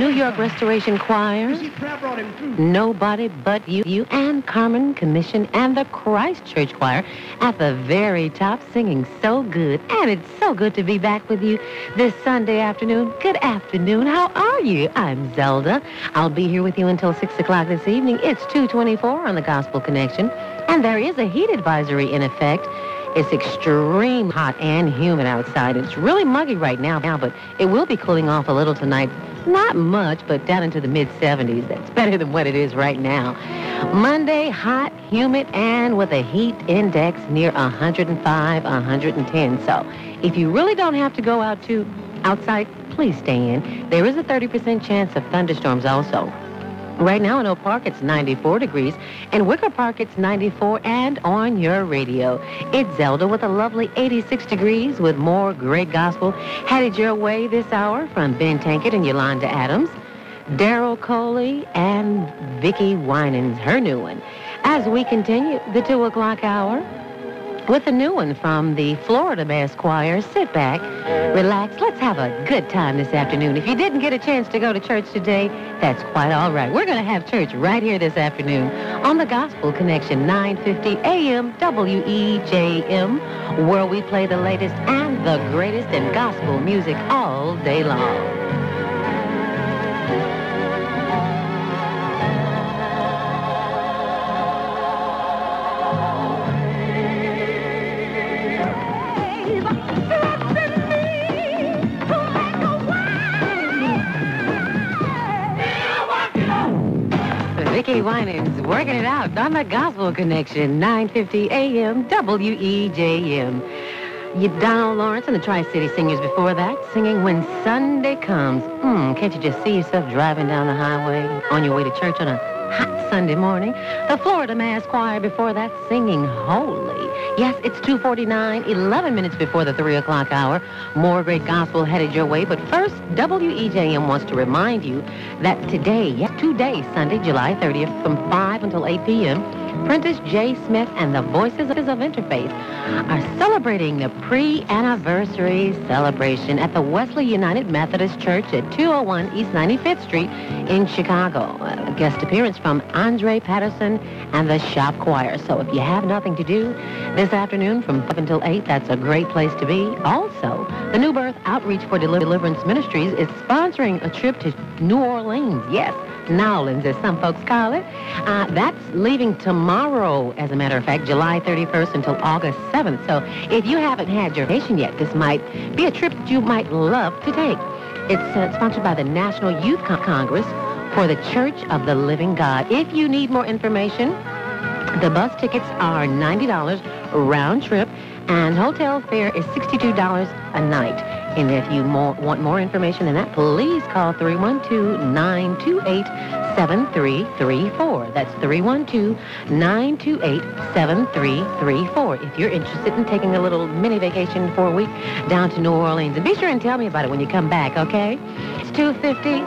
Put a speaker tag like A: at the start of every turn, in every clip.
A: New York Restoration Choir, Nobody But You, and Carmen Commission, and the Christ Church Choir at the very top, singing so good. And it's so good to be back with you this Sunday afternoon. Good afternoon. How are you? I'm Zelda. I'll be here with you until 6 o'clock this evening. It's 2:24 on the Gospel Connection, and there is a heat advisory in effect. It's extreme hot and humid outside. It's really muggy right now, but it will be cooling off a little tonight. Not much, but down into the mid-70s. That's better than what it is right now. Monday, hot, humid, and with a heat index near 105, 110. So if you really don't have to go outside, please stay in. There is a 30% chance of thunderstorms also. Right now in Oak Park, it's 94 degrees. In Wicker Park, it's 94. And on your radio, it's Zelda with a lovely 86 degrees with more great gospel headed your way this hour from Ben Tankett and Yolanda Adams, Daryl Coley, and Vickie Winan, her new one. As we continue the 2 o'clock hour with a new one from the Florida Mass Choir. Sit back, relax, let's have a good time this afternoon. If you didn't get a chance to go to church today, that's quite all right. We're going to have church right here this afternoon on the Gospel Connection, 950 AM WEJM, where we play the latest and the greatest in gospel music all day long. Vickie Winan's working it out on the Gospel Connection, 950 AM WEJM. Donald Lawrence and the Tri-City Singers before that, singing When Sunday Comes. Can't you just see yourself driving down the highway on your way to church on a hot Sunday morning? The Florida Mass Choir before that, singing Holy. Yes, it's 2:49, 11 minutes before the 3 o'clock hour. More great gospel headed your way. But first, WEJM wants to remind you that today, Sunday, July 30th, from 5 until 8 p.m., Prentice J. Smith and the Voices of Interfaith are celebrating the pre-anniversary celebration at the Wesley United Methodist Church at 201 East 95th Street in Chicago. A guest appearance from Andre Patterson and the Shop Choir. So if you have nothing to do this afternoon from 5 until 8, that's a great place to be. Also, the New Birth Outreach for Deliverance Ministries is sponsoring a trip to New Orleans. Yes, Nowlands, as some folks call it. That's leaving tomorrow, as a matter of fact, July 31st until August 7th. So if you haven't had your vacation yet, this might be a trip that you might love to take. It's sponsored by the National Youth Congress for the Church of the Living God. If you need more information, the bus tickets are $90 round trip, and hotel fare is $62 a night. And if you want more information than that, please call 312-928-7334. That's 312-928-7334 if you're interested in taking a little mini vacation for a week down to New Orleans. And be sure and tell me about it when you come back, okay? It's 2:50.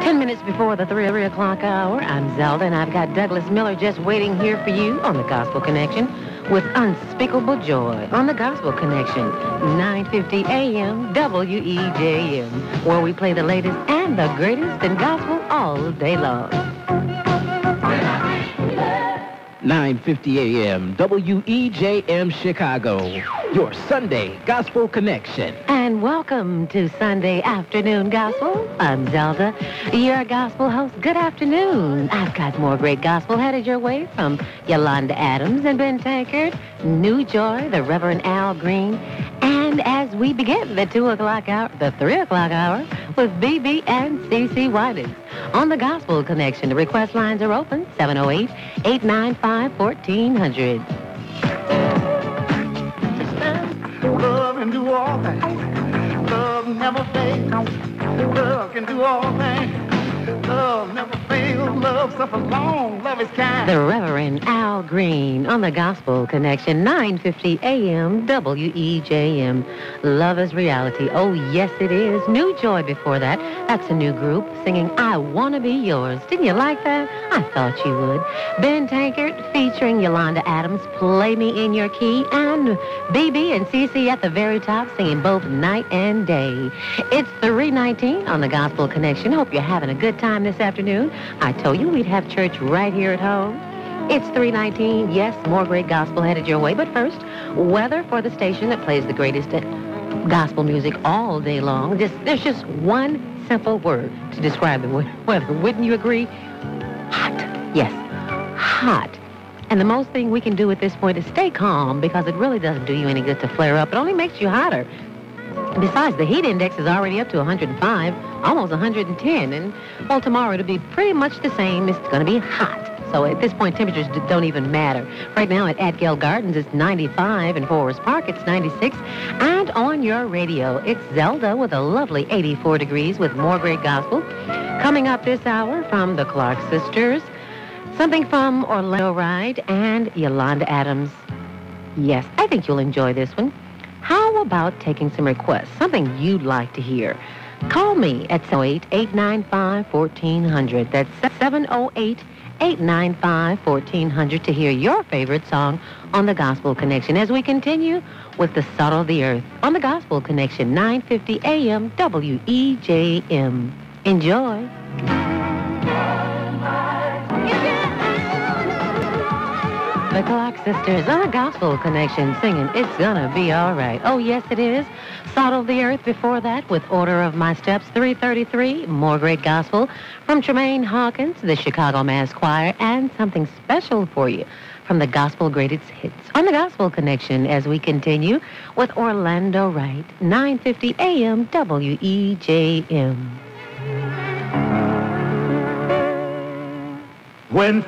A: 10 minutes before the 3 o'clock hour. I'm Zelda, and I've got Douglas Miller just waiting here for you on the Gospel Connection with unspeakable joy on the Gospel Connection, 950 AM WEJM, where we play the latest and the greatest in gospel all day long.
B: 950 AM WEJM Chicago, your Sunday Gospel Connection.
A: And welcome to Sunday Afternoon Gospel. I'm Zelda, your gospel host. Good afternoon. I've got more great gospel headed your way from Yolanda Adams and Ben Tankard, New Joy, the Reverend Al Green, and as we begin the 2 o'clock hour, the 3 o'clock hour, with BB and CC Winans. On the Gospel Connection, the request lines are open, 708-895-1400.
C: Love can do all things. Love never fails. Love can do all things. Love never fails. Love suffers long. Love is kind.
A: The Reverend Al Green on the Gospel Connection, 9:50 a.m. WEJM. Love is reality. Oh, yes, it is. New Joy before that. That's a new group singing I Wanna Be Yours. Didn't you like that? I thought you would. Ben Tankard featuring Yolanda Adams, Play Me in Your Key, and BB and CC at the very top singing both night and day. It's 3:19 on the Gospel Connection. Hope you're having a good time this afternoon. I told you we'd have church right here at home. It's 3:19. Yes, more great gospel headed your way. But first, weather for the station that plays the greatest gospel music all day long. There's just one simple word to describe the weather. Wouldn't you agree? Hot. Yes, hot. And the most thing we can do at this point is stay calm, because it really doesn't do you any good to flare up. It only makes you hotter. Besides, the heat index is already up to 105, almost 110. And, well, tomorrow it'll be pretty much the same. It's going to be hot. So at this point, temperatures don't even matter. Right now at Atgell Gardens, it's 95. In Forest Park, it's 96. And on your radio, it's Zelda with a lovely 84 degrees with more great gospel. Coming up this hour from the Clark Sisters, something from Orlando Ride and Yolanda Adams. Yes, I think you'll enjoy this one. How about taking some requests, something you'd like to hear? Call me at 708-895-1400. That's 708-895-1400 to hear your favorite song on the Gospel Connection as we continue with the Salt of the Earth on the Gospel Connection, 9:50 a.m. WEJM. Enjoy. The Clark Sisters on the Gospel Connection singing It's Gonna Be All Right. Oh, yes, it is. Salt of the Earth before that with Order of My Steps, 3:33. More great gospel from Tremaine Hawkins, the Chicago Mass Choir, and something special for you from the Gospel Greatest Hits on the Gospel Connection as we continue with Orlando Wright, 9:50 a.m. WEJM.
C: When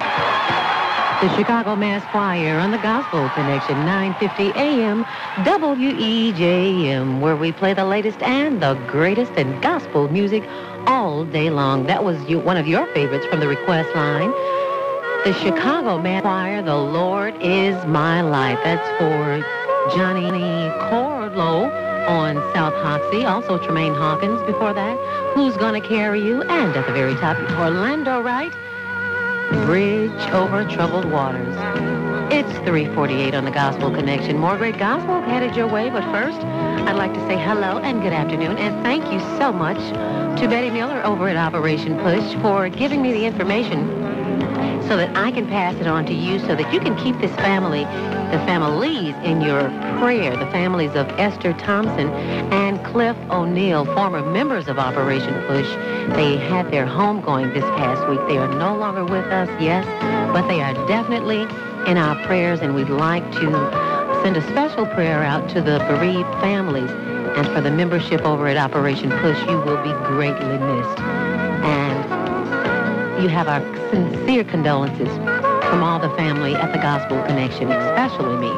A: The Chicago Mass Choir on the Gospel Connection, 9:50 a.m. WEJM, where we play the latest and the greatest in gospel music all day long. That was one of your favorites from the request line. The Chicago Mass Choir, The Lord Is My Life. That's for Johnny Corlow on South Hoxie. Also Tremaine Hawkins before that. Who's Gonna Carry You? And at the very top, Orlando Wright, Bridge Over Troubled Waters. It's 3:48 on the Gospel Connection. More great gospel headed your way, but first, I'd like to say hello and good afternoon, and thank you so much to Betty Miller over at Operation Push for giving me the information so that I can pass it on to you so that you can keep this family, the families in your prayer, the families of Esther Thompson and Cliff O'Neill, former members of Operation Push. They had their homegoing this past week. They are no longer with us, yes, but they are definitely in our prayers, and we'd like to send a special prayer out to the bereaved families. And for the membership over at Operation Push, you will be greatly missed. And you have our sincere condolences from all the family at the Gospel Connection, especially me.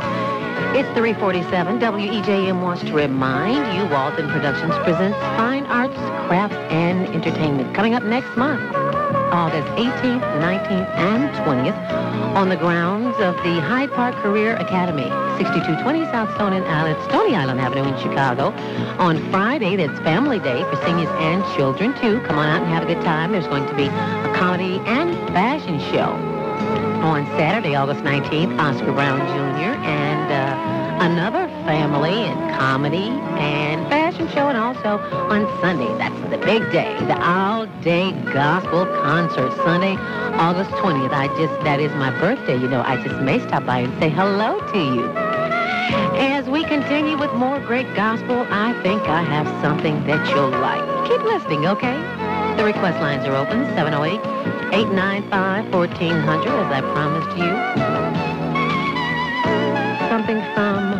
A: It's 3:47. WEJM wants to remind you Walden Productions presents Fine Arts, Crafts, and Entertainment coming up next month, August 18th, 19th, and 20th on the grounds of the Hyde Park Career Academy, 6220 South Stony Island Avenue in Chicago. On Friday, that's Family Day for seniors and children, too. Come on out and have a good time. There's going to be a comedy and fashion show. On Saturday, August 19th, Oscar Brown Jr. and another family and comedy and fashion show. And also on Sunday, that's the big day, the all-day gospel concert, Sunday, August 20th. That is my birthday, you know. I just may stop by and say hello to you. As we continue with more great gospel, I think I have something that you'll like. Keep listening, okay? The request lines are open, 708-895-1400, as I promised you. Something from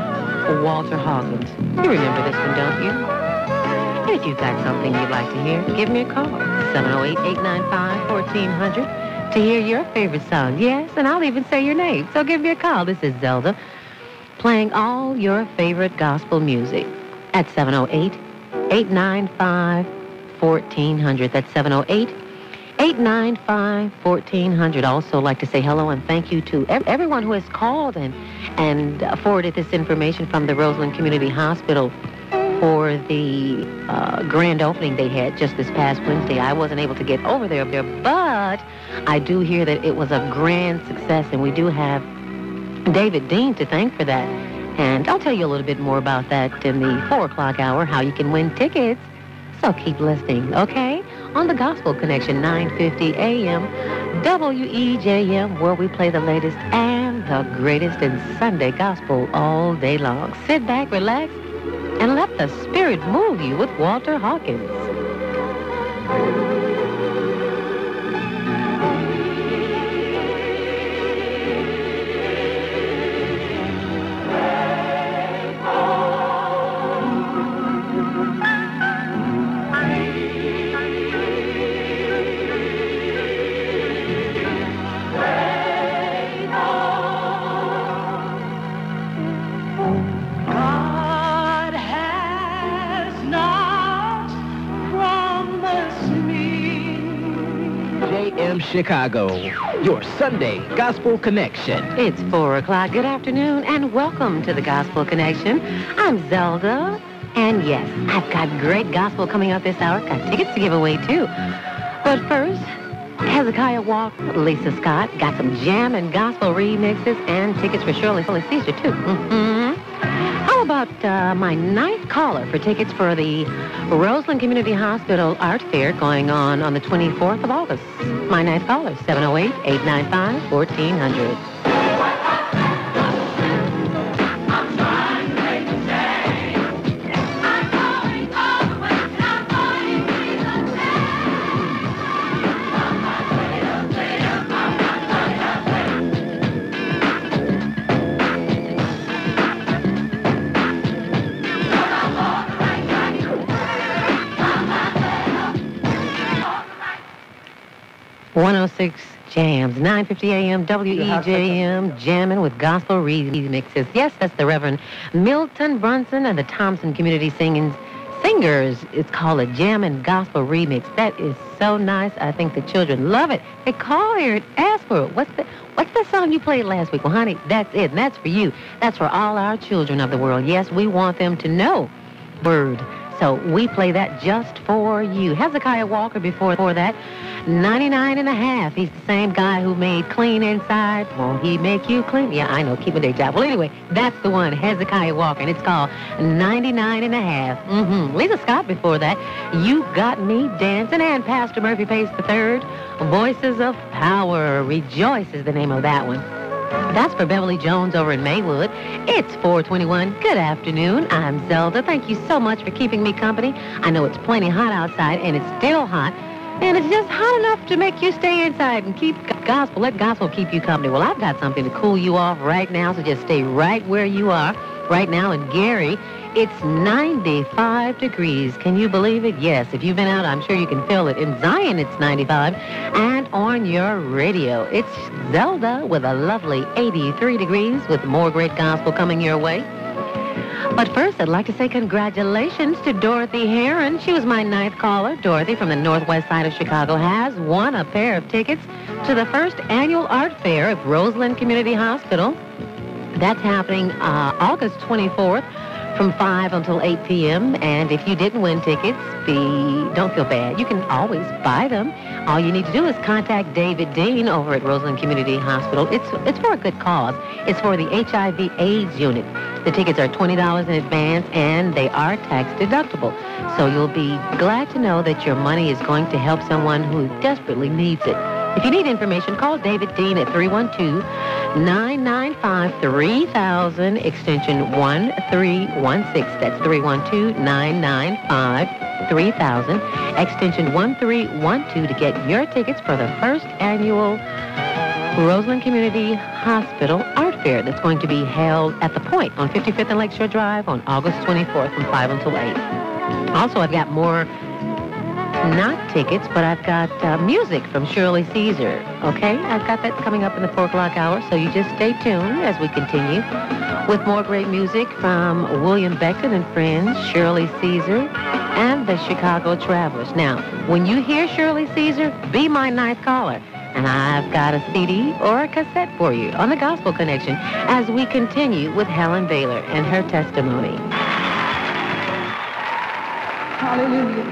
A: Walter Hawkins. You remember this one, don't you? And if you've got something you'd like to hear, give me a call, 708-895-1400, to hear your favorite song. Yes, and I'll even say your name, so give me a call. This is Zelda, playing all your favorite gospel music at 708-895-1400. That's 895-1400. Also like to say hello and thank you to everyone who has called and forwarded this information from the Roseland Community Hospital for the grand opening they had just this past Wednesday. I wasn't able to get over there, but I do hear that it was a grand success, and we do have David Dean to thank for that. And I'll tell you a little bit more about that in the 4 o'clock hour, how you can win tickets. So keep listening, okay? On the Gospel Connection, 9:50 a.m., WEJM, where we play the latest and the greatest in Sunday gospel all day long. Sit back, relax, and let the Spirit move you with Walter Hawkins.
B: Chicago, your Sunday Gospel Connection.
A: It's 4 o'clock. Good afternoon, and welcome to the Gospel Connection. I'm Zelda, and yes, I've got great gospel coming up this hour. Got tickets to give away, too. But first, Hezekiah Walker, Lisa Scott, got some jam and gospel remixes and tickets for Shirley Caesar, too. How about my ninth caller for tickets for the Roseland Community Hospital Art Fair going on the 24th of August? My ninth caller, 708-895-1400. 106 Jams, 9:50 a.m., WEJM, jamming with gospel remixes. Yes, that's the Reverend Milton Brunson and the Thompson Community Singers. It's called a jam and gospel remix. That is so nice. I think the children love it. They call here and ask for it. What's the song you played last week? Well, honey, that's it, and that's for you. That's for all our children of the world. Yes, we want them to know Word. So we play that just for you. Hezekiah Walker before that, 99 and a half. He's the same guy who made Clean Inside. Won't he make you clean? Yeah, I know. Keep a day job. Well, anyway, that's the one, Hezekiah Walker, and it's called 99 and a half. Lisa Scott before that, You Got Me Dancing, and Pastor Murphy Pace III, Voices of Power. Rejoice is the name of that one. That's for Beverly Jones over in Maywood. It's 4:21. Good afternoon. I'm Zelda. Thank you so much for keeping me company. I know it's plenty hot outside, and it's still hot. And it's just hot enough to make you stay inside and keep gospel. Let gospel keep you company. Well, I've got something to cool you off right now, so just stay right where you are. Right now in Gary, it's 95 degrees. Can you believe it? Yes. If you've been out, I'm sure you can feel it. In Zion, it's 95. And on your radio, it's Zelda with a lovely 83 degrees with more great gospel coming your way. But first, I'd like to say congratulations to Dorothy Heron. She was my ninth caller. Dorothy from the northwest side of Chicago has won a pair of tickets to the first annual art fair at Roseland Community Hospital. That's happening August 24th from 5 until 8 p.m. And if you didn't win tickets, don't feel bad. You can always buy them. All you need to do is contact David Dean over at Roseland Community Hospital. It's for a good cause. It's for the HIV/AIDS unit. The tickets are $20 in advance, and they are tax deductible. So you'll be glad to know that your money is going to help someone who desperately needs it. If you need information, call David Dean at 312-995-3000, extension 1316. That's 312-995-3000, extension 1312 to get your tickets for the first annual Roseland Community Hospital Art Fair that's going to be held at The Point on 55th and Lakeshore Drive on August 24th from 5 until 8. Also, I've got more Not tickets, but I've got music from Shirley Caesar, okay? I've got that coming up in the 4 o'clock hour, so you just stay tuned as we continue with more great music from William Beckton and friends, Shirley Caesar, and the Chicago Travelers. Now, when you hear Shirley Caesar, be my ninth caller. And I've got a CD or a cassette for you on the Gospel Connection as we continue with Helen Baylor and her testimony.
C: Hallelujah.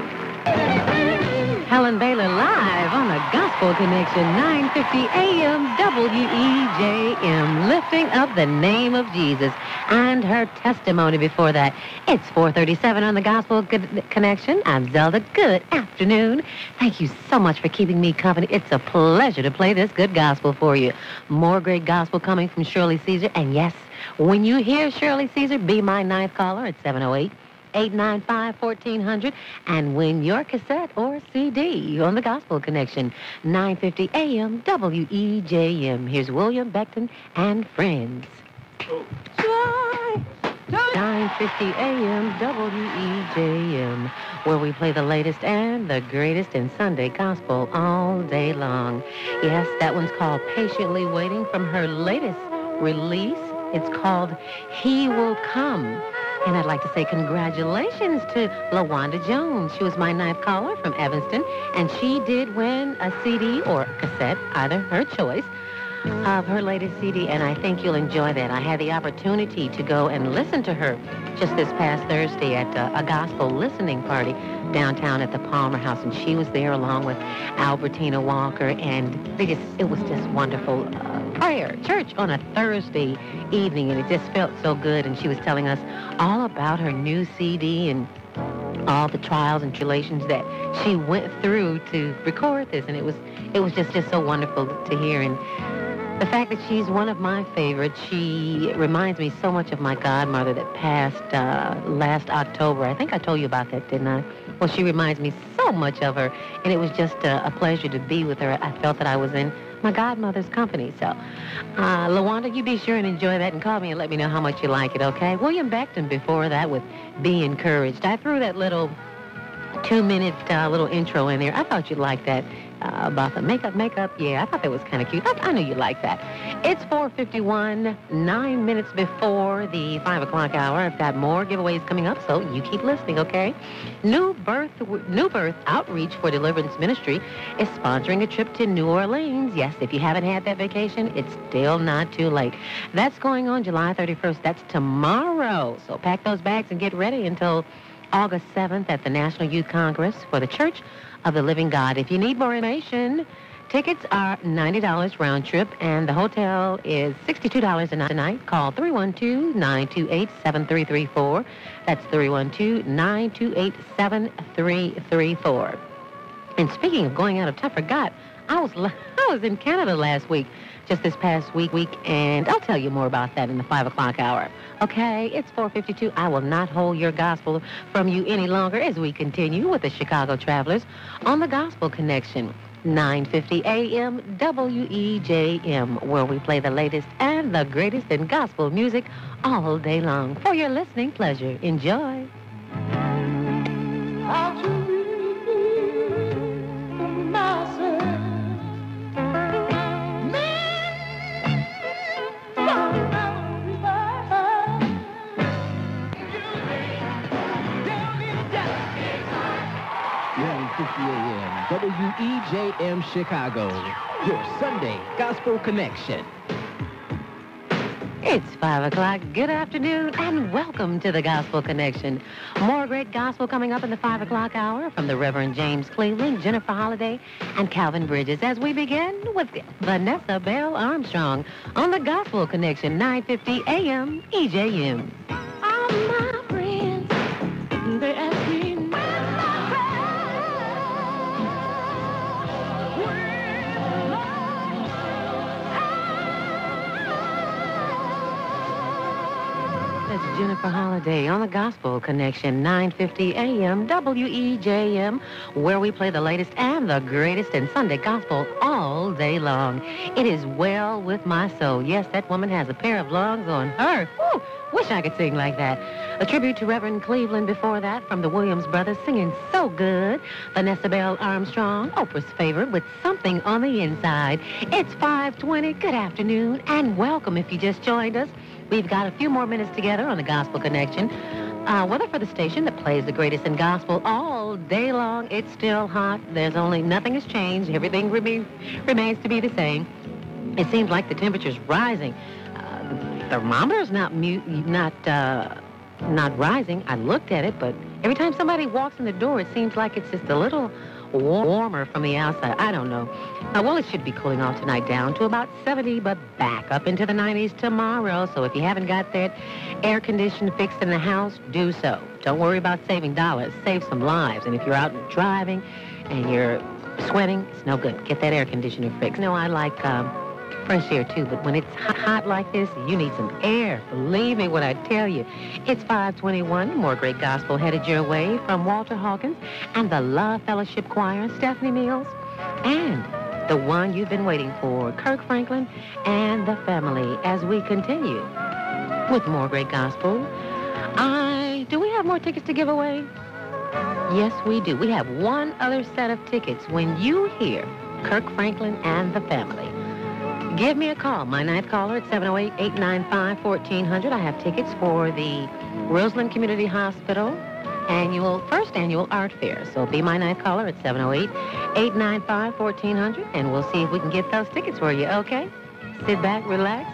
A: Helen Baylor live on the Gospel Connection, 950 AM WEJM, lifting up the name of Jesus and her testimony before that. It's 4:37 on the Gospel Connection. I'm Zelda. Good afternoon. Thank you so much for keeping me company. It's a pleasure to play this good gospel for you. More great gospel coming from Shirley Caesar. And yes, when you hear Shirley Caesar, be my ninth caller at 708-895-1400 and win your cassette or CD on the Gospel Connection, 950 AM WEJM. Here's William Beckton and friends. 950 AM WEJM, where we play the latest and the greatest in Sunday gospel all day long. Yes, that one's called Patiently Waiting from her latest release. It's called He Will Come. And I'd like to say congratulations to LaWanda Jones. She was my ninth caller from Evanston, and she did win a CD or cassette, either her choice, of her latest CD, and I think you'll enjoy that. I had the opportunity to go and listen to her just this past Thursday at a gospel listening party downtown at the Palmer House, and she was there along with Albertina Walker, and it was just wonderful. Prayer, church on a Thursday evening, and it just felt so good, and she was telling us all about her new CD and all the trials and tribulations that she went through to record this, and it was just so wonderful to hear. And the fact that she's one of my favorites, she reminds me so much of my godmother that passed last October. I think I told you about that, didn't I? Well, she reminds me so much of her, and it was just a pleasure to be with her. I felt that I was in my godmother's company. So, LaWanda, you be sure and enjoy that and call me and let me know how much you like it, okay? William Beckton before that with Be Encouraged. I threw that little 2-minute little intro in there. I thought you'd like that. About the makeup. Yeah, I thought that was kind of cute. I knew you'd like that. It's 4:51, 9 minutes before the 5 o'clock hour. I've got more giveaways coming up, so you keep listening, okay? New Birth Outreach for Deliverance Ministry is sponsoring a trip to New Orleans. Yes, if you haven't had that vacation, it's still not too late. That's going on July 31st. That's tomorrow. So pack those bags and get ready until August 7th at the National Youth Congress for the Church of the Living God. If you need more information, tickets are $90 round trip, and the hotel is $62 a night. Call 312-928-7334. That's 312-928-7334. And speaking of going out of town, I forgot, I was in Canada last week, just this past week, and I'll tell you more about that in the 5 o'clock hour. Okay, it's 4:52. I will not hold your gospel from you any longer as we continue with the Chicago Travelers on the Gospel Connection, 950 AM WEJM, where we play the latest and the greatest in gospel music all day long. For your listening pleasure, enjoy.
B: WEJM Chicago, your Sunday Gospel Connection.
A: It's 5 o'clock. Good afternoon, and welcome to the Gospel Connection. More great gospel coming up in the 5 o'clock hour from the Reverend James Cleveland, Jennifer Holliday, and Calvin Bridges, as we begin with Vanessa Bell Armstrong on the Gospel Connection, 950 AM EJM.
D: All my friends, they ask me
A: Jennifer Holliday on the Gospel Connection, 950 AM WEJM, where we play the latest and the greatest in Sunday gospel all day long. It is well with my soul. Yes, that woman has a pair of lungs on her. Woo, wish I could sing like that. A tribute to Reverend Cleveland before that from the Williams Brothers singing So Good. Vanessa Bell Armstrong, Oprah's favorite, with Something on the Inside. It's 5:20. Good afternoon and welcome if you just joined us. We've got a few more minutes together on the Gospel Connection. Weather for the station that plays the greatest in gospel all day long. It's still hot. Nothing has changed. Everything remains to be the same. It seems like the temperature's rising. The thermometer's not rising. I looked at it, but every time somebody walks in the door, it seems like it's just a little warmer from the outside. I don't know. Well, it should be cooling off tonight down to about 70, but back up into the 90s tomorrow. So if you haven't got that air conditioner fixed in the house, do so. Don't worry about saving dollars. Save some lives. And if you're out driving and you're sweating, it's no good. Get that air conditioner fixed. I like fresh air too, but when it's hot like this, you need some air. Believe me when I tell you. It's 5:21. More great gospel headed your way from Walter Hawkins and the Love Fellowship Choir, Stephanie Mills, and the one you've been waiting for, Kirk Franklin and the family, as we continue with more great gospel. Do we have more tickets to give away? Yes, we do. We have one other set of tickets when you hear Kirk Franklin and the family. Give me a call. My ninth caller at 708-895-1400. I have tickets for the Roseland Community Hospital first annual art fair. So be my ninth caller at 708-895-1400, and we'll see if we can get those tickets for you, okay? Sit back, relax,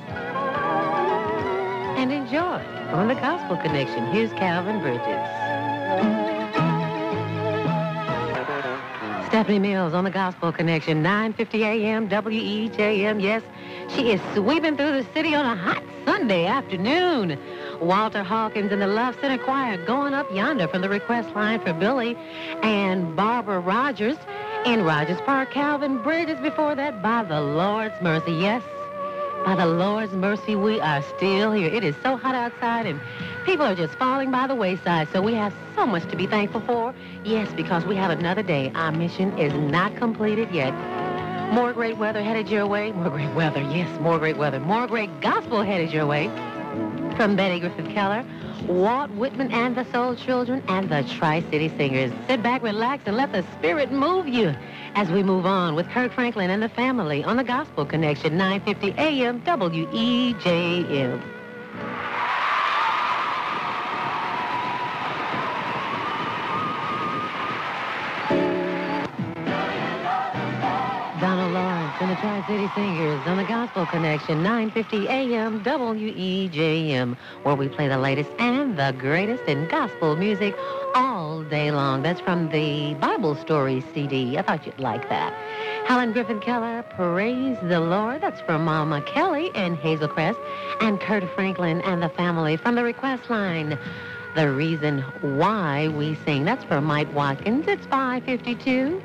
A: and enjoy on the Gospel Connection. Here's Calvin Bridges. Stephanie Mills on the Gospel Connection, 9:50 a.m. WEJM. Yes, she is sweeping through the city on a hot Sunday afternoon. Walter Hawkins and the Love Center Choir going up yonder from the request line for Billy and Barbara Rogers in Rogers Park. Calvin Bridges before that, by the Lord's mercy. Yes, by the Lord's mercy, we are still here. It is so hot outside and people are just falling by the wayside, so we have so much to be thankful for. Yes, because we have another day. Our mission is not completed yet. More great weather headed your way. More great weather, yes, more great weather. More great gospel headed your way. From Betty Griffith Keller, Walt Whitman and the Soul Children, and the Tri-City Singers. Sit back, relax, and let the Spirit move you as we move on with Kirk Franklin and the family on the Gospel Connection, 9:50 a.m. WEJM. Donald Lawrence and the Tri-City Singers on the Gospel Connection, 9:50 a.m. WEJM, where we play the latest and the greatest in gospel music all day long. That's from the Bible Stories CD. I thought you'd like that. Helen Griffin Keller, Praise the Lord. That's from Mama Kelly in Hazel Crest. And Kurt Franklin and the family from the request line, The Reason Why We Sing. That's from Mike Watkins. It's 5:52.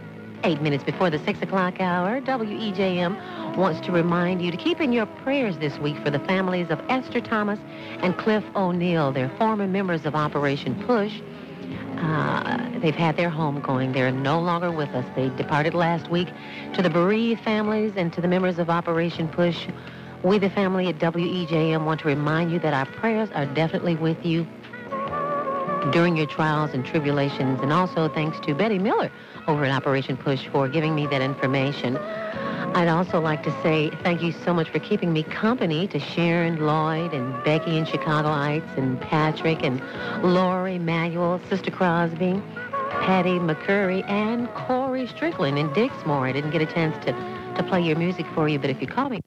A: 8 minutes before the 6 o'clock hour. WEJM wants to remind you to keep in your prayers this week for the families of Esther Thomas and Cliff O'Neill. They're former members of Operation Push. They've had their homegoing. They're no longer with us. They departed last week. To the bereaved families and to the members of Operation Push, we, the family at WEJM, want to remind you that our prayers are definitely with you during your trials and tribulations. And also thanks to Betty Miller over at Operation Push for giving me that information. I'd also like to say thank you so much for keeping me company, to Sharon Lloyd and Becky in Chicagoites and Patrick and Lori Manuel, Sister Crosby, Patty McCurry, and Corey Strickland in Dixmoor. I didn't get a chance to play your music for you, but if you call me